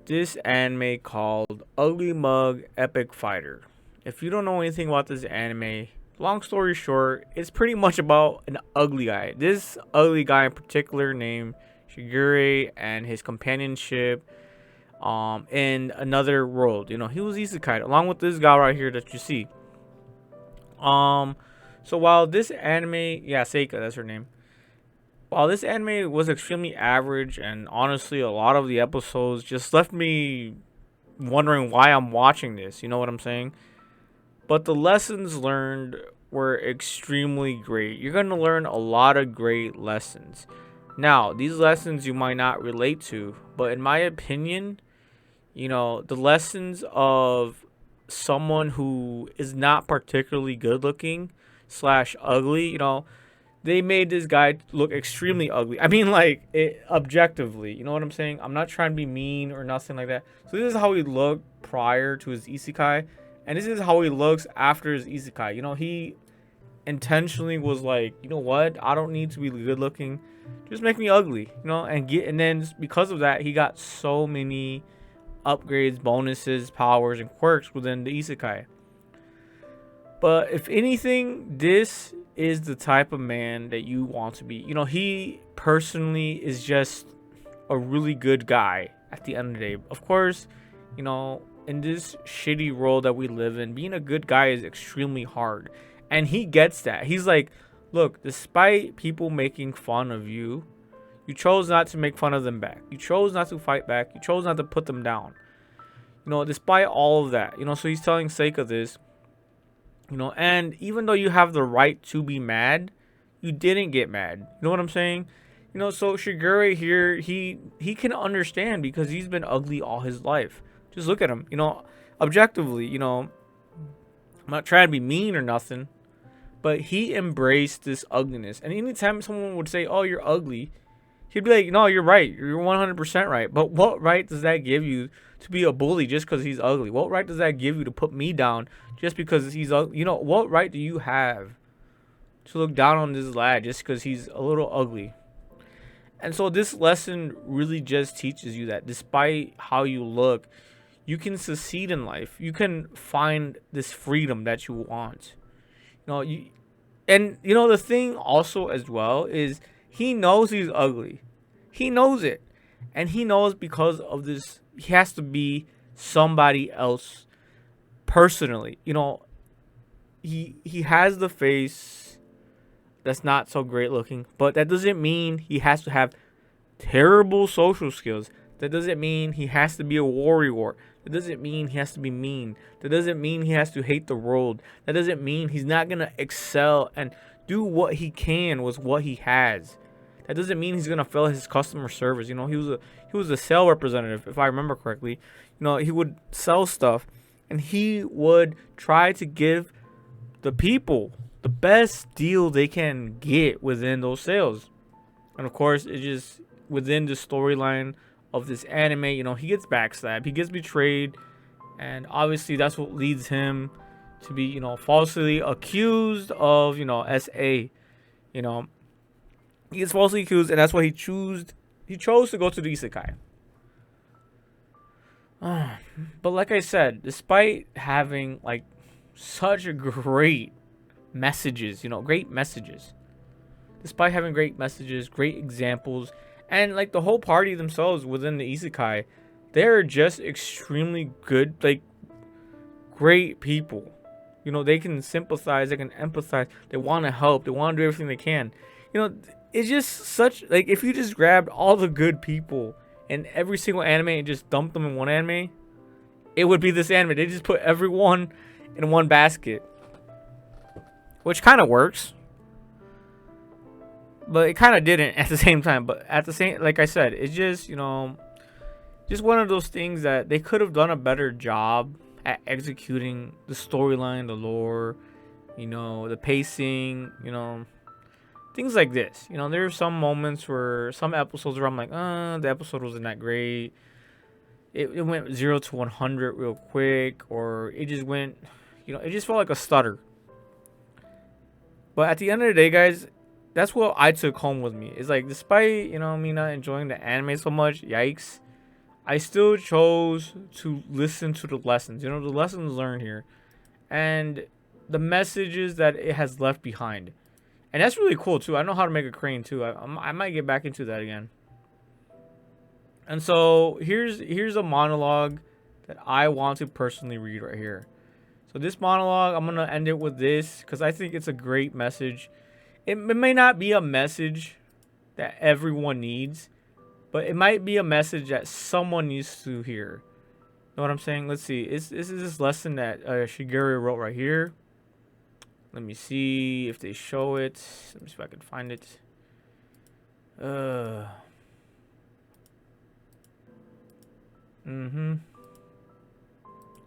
this anime called Uglymug Epicfighter. If you don't know anything about this anime, long story short, it's pretty much about an ugly guy. This ugly guy in particular named Shigure and his companionship in another world. He was isekai along with this guy right here that you see. Um so while this anime, yeah, Seika, that's her name. While this anime was extremely average and honestly a lot of the episodes just left me wondering why I'm watching this, you know what I'm saying? But the lessons learned were extremely great. You're going to learn a lot of great lessons. Now, these lessons you might not relate to, but in my opinion, the lessons of someone who is not particularly good looking slash ugly, they made this guy look extremely ugly. I mean, like, objectively, you know what I'm saying? I'm not trying to be mean or nothing like that. So this is how he looked prior to his isekai, and this is how he looks after his isekai. He intentionally was like, you know what? I don't need to be good looking. Just make me ugly, and then because of that, he got so many upgrades, bonuses, powers, and quirks within the isekai. But if anything, this is the type of man that you want to be. He personally is just a really good guy at the end of the day. Of course, in this shitty world that we live in, being a good guy is extremely hard. And he gets that. He's like, look, despite people making fun of you, you chose not to make fun of them back. You chose not to fight back. You chose not to put them down. Despite all of that, so he's telling Seika this. And even though you have the right to be mad, you didn't get mad. You know what I'm saying? So Shigure here, he can understand because he's been ugly all his life. Just look at him. Objectively, I'm not trying to be mean or nothing, but he embraced this ugliness. And anytime someone would say, "Oh, you're ugly," he'd be like, "No, you're right. You're 100% right." But what right does that give you to be a bully just because he's ugly? What right does that give you to put me down just because he's ugly? What right do you have to look down on this lad just because he's a little ugly? And so this lesson really just teaches you that despite how you look, you can succeed in life. You can find this freedom that you want. The thing also as well is he knows he's ugly. He knows it. And he knows because of this, he has to be somebody else personally. He has the face that's not so great looking, but that doesn't mean he has to have terrible social skills. That doesn't mean he has to be a warrior. That doesn't mean he has to be mean. That doesn't mean he has to hate the world. That doesn't mean he's not going to excel and do what he can with what he has. That doesn't mean he's gonna fail his customer service. He was a sales representative, if I remember correctly. He would sell stuff, and he would try to give the people the best deal they can get within those sales. And of course, it's just within the storyline of this anime. He gets backstabbed, he gets betrayed, and obviously that's what leads him to be, falsely accused of, SA. He gets falsely accused, and that's why he chose to go to the isekai. But like I said, despite having like such great messages, great messages, despite having great messages, great examples, and like the whole party themselves within the isekai, they're just extremely good, like great people. They can sympathize, they can empathize, they want to help, they want to do everything they can. It's just such, like, if you just grabbed all the good people in every single anime and just dumped them in one anime, it would be this anime. They just put everyone in one basket, which kind of works, but it kind of didn't at the same time. But at the same, like I said, it's just, just one of those things that they could have done a better job at executing the storyline, the lore, the pacing, things like this. There are some moments where some episodes where I'm like, the episode wasn't that great. It went 0 to 100 real quick, or it just went, it just felt like a stutter. But at the end of the day, guys, that's what I took home with me. It's like, despite, me not enjoying the anime so much, yikes, I still chose to listen to the lessons. You know, the lessons learned here, and the messages that it has left behind. And that's really cool too. I know how to make a crane too. I might get back into that again. And so here's a monologue that I want to personally read right here. So this monologue, I'm gonna end it with this because I think it's a great message. It may not be a message that everyone needs, but it might be a message that someone needs to hear. Know what I'm saying? Let's see. This is this lesson that Shigeru wrote right here. Let me see if they show it. Let me see if I can find it.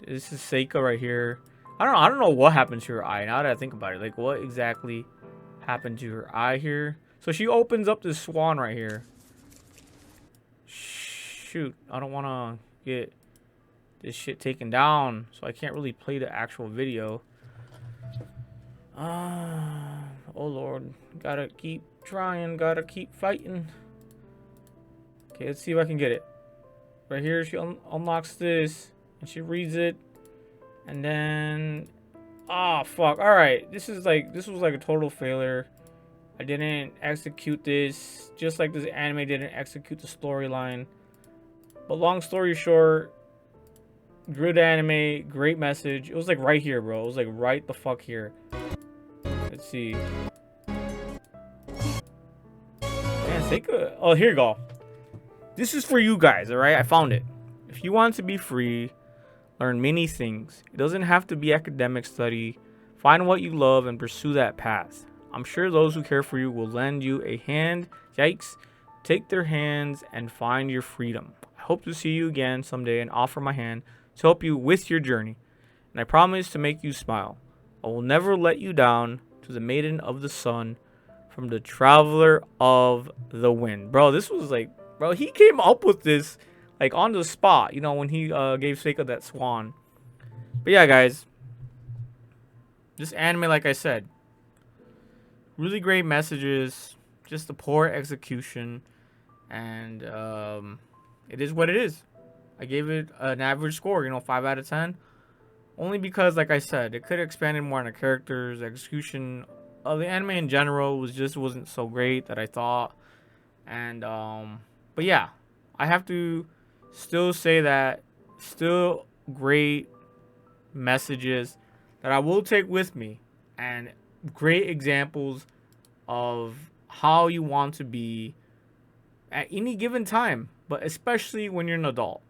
This is Seika right here. I don't know what happened to her eye. Now that I think about it, like what exactly happened to her eye here? So she opens up this swan right here. Shoot, I don't want to get this shit taken down, so I can't really play the actual video. Oh lord, gotta keep trying, gotta keep fighting. Okay, let's see if I can get it. Right here, she unlocks this, and she reads it, and then, fuck. All right, this was like a total failure. I didn't execute this, just like this anime didn't execute the storyline. But long story short, good anime, great message. It was like right here, bro. It was like right the fuck here. Let's see. Man, Seika. Oh, here you go. This is for you guys, alright? I found it. If you want to be free, learn many things. It doesn't have to be academic study. Find what you love and pursue that path. I'm sure those who care for you will lend you a hand. Yikes. Take their hands and find your freedom. I hope to see you again someday and offer my hand to help you with your journey. And I promise to make you smile. I will never let you down. To the maiden of the sun, from the traveler of the wind. Bro, this was like, bro, he came up with this like on the spot, you know, when he gave Seika that swan. But yeah, guys, this anime, like I said, really great messages, just a poor execution, and it is what it is. I gave it an average score, you know, 5 out of 10. Only because, like I said, it could have expanded more on the characters. The execution of the anime in general wasn't so great that I thought. And but yeah, I have to still say that still great messages that I will take with me, and great examples of how you want to be at any given time, but especially when you're an adult.